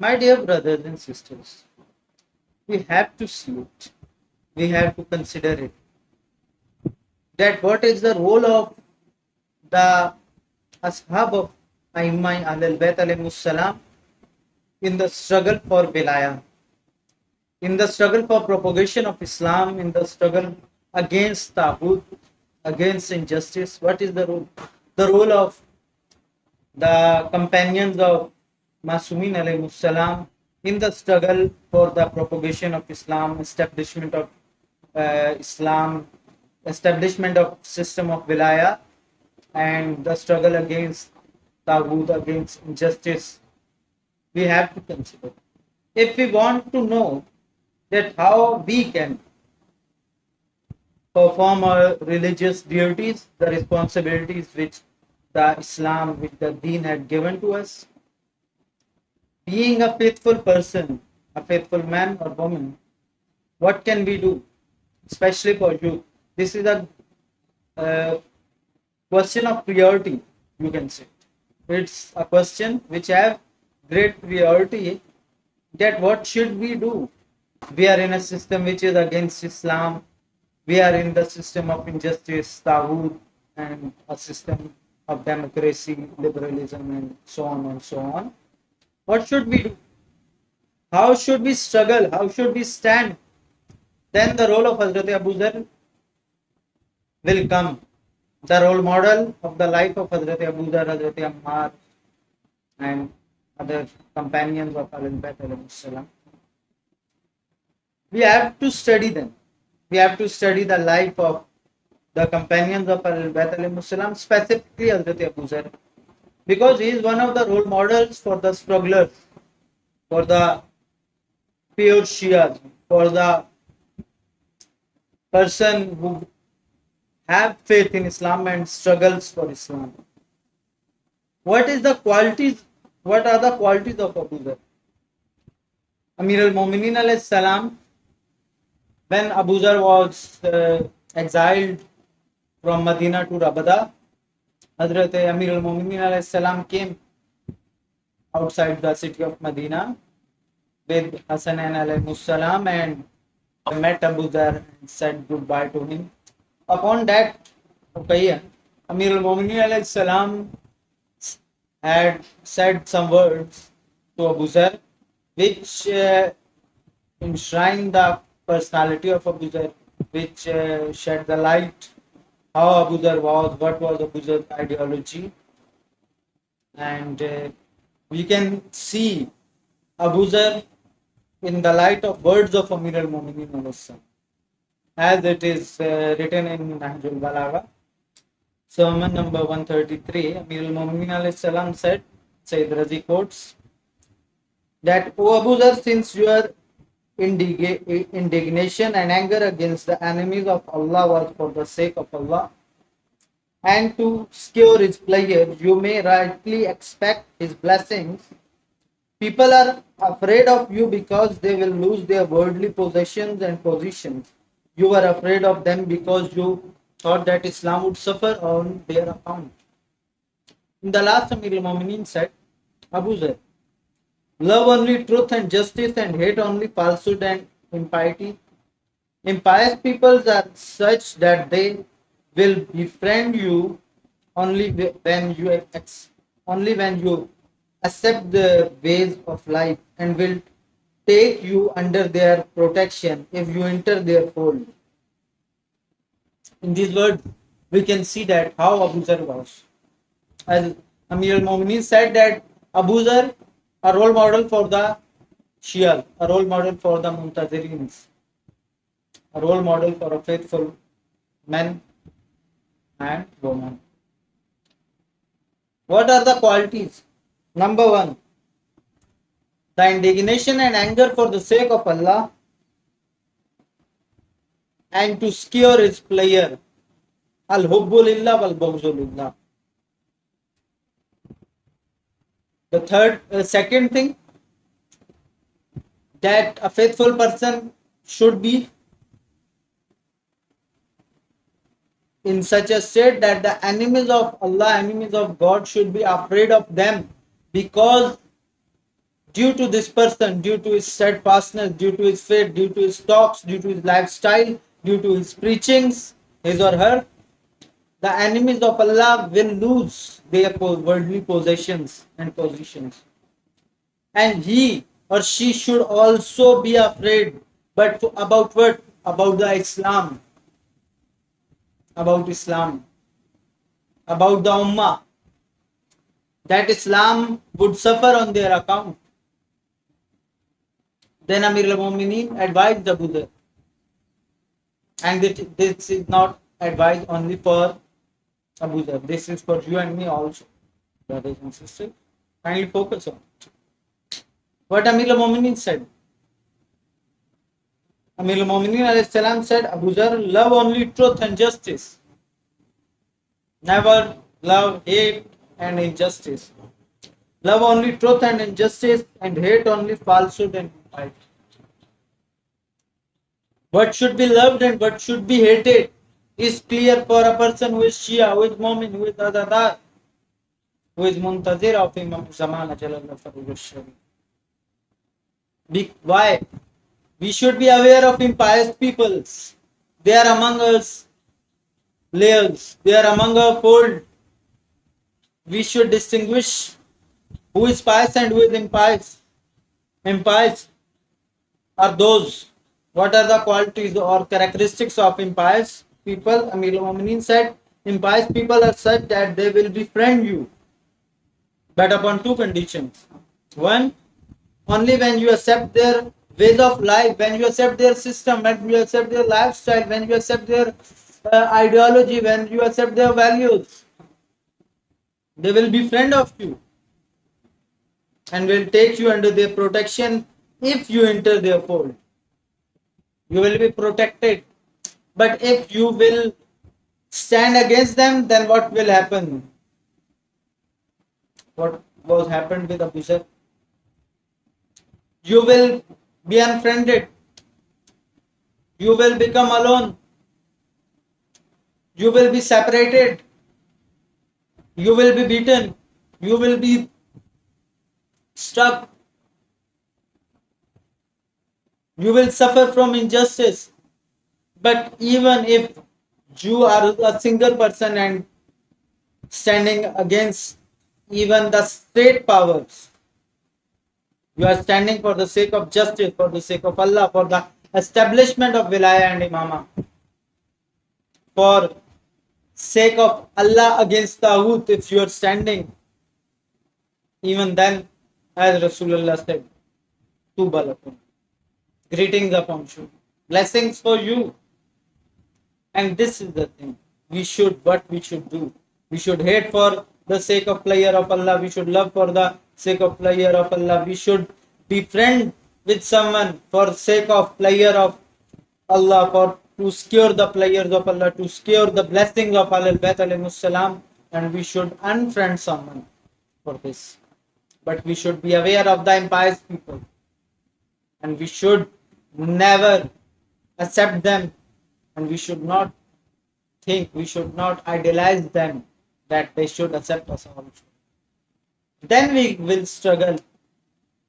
My dear brothers and sisters, we have to see it. We have to consider it. That what is the role of the Ashab of Aimai Ahlul Bayt alayhimus salam in the struggle for Wilayah, in the struggle for propagation of Islam, in the struggle against Taghut, against injustice. What is the role? The role of the companions of Masumin alayhi salam in the struggle for the propagation of Islam, establishment of Islam, establishment of system of Wilaya, and the struggle against Taghut, against injustice. We have to consider. If we want to know that how we can perform our religious duties, the responsibilities which the Islam, which the Deen had given to us, being a faithful person, a faithful man or woman, what can we do, especially for youth? This is a uh, question of priority, you can say. It's a question which have great priority that what should we do? We are in a system which is against Islam. We are in the system of injustice, Taghut, and a system of democracy, liberalism, and so on and so on. What should we do? How should we struggle? How should we stand? Then the role of Hazrat Abu Dhar will come. The role model of the life of Hazrat Abu Dhar, Hazrat Ammar, and other companions of Ahlul Bayt alayhi salam. We have to study them. We have to study the life of the companions of Ahlul Bayt alayhi salam, specifically Hazrat Abu Dhar, because he is one of the role models for the strugglers, for the pure Shias, for the person who have faith in Islam and struggles for Islam. What is the qualities? What are the qualities of Abu Dhar? Amir al-Mu'minin alayhi salam, when Abu Dhar was exiled from Medina to Rabada, Hazrat Amir al-Mu'minin alayhi salam came outside the city of Medina with Hassan alayhi salam and met Abu Dhar and said goodbye to him. Upon that occasion, Amir al-Mu'minin alayhi salam had said some words to Abu Dhar which enshrine the personality of Abu Dhar, which shed the light how Abu Dhar was, what was Abu Dhar's ideology, and we can see Abu Dhar in the light of words of Amir al-Mu'minin as it is written in Nahjul Balagha, sermon number 133. Amir al-Mu'minin said, Sayyid Razi quotes, that, O Abu Dhar, since your indignation and anger against the enemies of Allah was for the sake of Allah, and to secure his pleasure, you may rightly expect his blessings. People are afraid of you because they will lose their worldly possessions and positions. You were afraid of them because you thought that Islam would suffer on their account. In the last, Amir al-Mu'minin said, Abu Dhar, love only truth and justice and hate only falsehood and impiety. Impious peoples are such that they will befriend you only when you accept the ways of life, and will take you under their protection if you enter their fold. In these words, we can see that how Abu Dhar was. As Amir al-Mu'minin said that Abu Dhar, a role model for the Shia, a role model for the Muntazirins, a role model for a faithful man and woman. What are the qualities? Number one, the indignation and anger for the sake of Allah and to secure his pleasure. Al-hubbu lillah wal-bughzu lillah. Second thing, that a faithful person should be in such a state that the enemies of Allah, enemies of God should be afraid of them because Due to this person, due to his steadfastness, due to his faith, due to his talks, due to his lifestyle, due to his preachings, his or her, the enemies of Allah will lose their worldly possessions and positions. And he or she should also be afraid. But about what? About the Islam. About Islam. About the Ummah. That Islam would suffer on their account. Then Amir al-Mu'mineen advised Abu Dharr. And this is not advice only for Abu Dharr. This is for you and me also, brothers and sisters. Kindly focus on it. What Amir al-Mu'mineen said. Amir al-Mu'mineen alayhi salam said, Abu Dharr, love only truth and justice. Never love hate and injustice. Love only truth and injustice, and hate only falsehood and pride. What should be loved and what should be hated is clear for a person who is Shia, who is Mu'min, who is Azadar, who is Muntazir of Imam Zaman Ajalallah Farul Sharif. Why? We should be aware of impious peoples. They are among us layers. They are among our fold. We should distinguish who is pious and who is impious. Impious are those. What are the qualities or characteristics of impious people? Amir al-Mu'mineen said, impious people are such that they will befriend you, but upon two conditions. One, only when you accept their ways of life, when you accept their system, when you accept their lifestyle, when you accept their ideology, when you accept their values, they will be friend of you and will take you under their protection if you enter their fold. You will be protected. But if you will stand against them, then what will happen? What was happened with Abu Dharr? You will be unfriended. You will become alone. You will be separated. You will be beaten. You will be stuck. You will suffer from injustice. But even if you are a single person and standing against even the state powers, you are standing for the sake of justice, for the sake of Allah, for the establishment of Wilayah and Imamah, for sake of Allah against Taghut, if you are standing, even then, as Rasulullah said, Tuba lakum. Greetings upon you. Blessings for you. And this is the thing. What we should do. We should hate for the sake of pleasure of Allah. We should love for the sake of pleasure of Allah. We should be friend with someone for sake of pleasure of Allah, for to secure the pleasures of Allah, to secure the blessings of Ahlul Bayt alayhimus salam, and we should unfriend someone for this. But we should be aware of the impious people. And we should never accept them, and we should not think, we should not idealize them that they should accept us also. Then we will struggle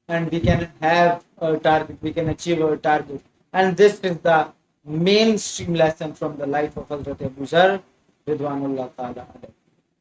and we can have a target, we can achieve our target. And this is the mainstream lesson from the life of Hazrat Abu Dharr Ridwanullah Ta'ala.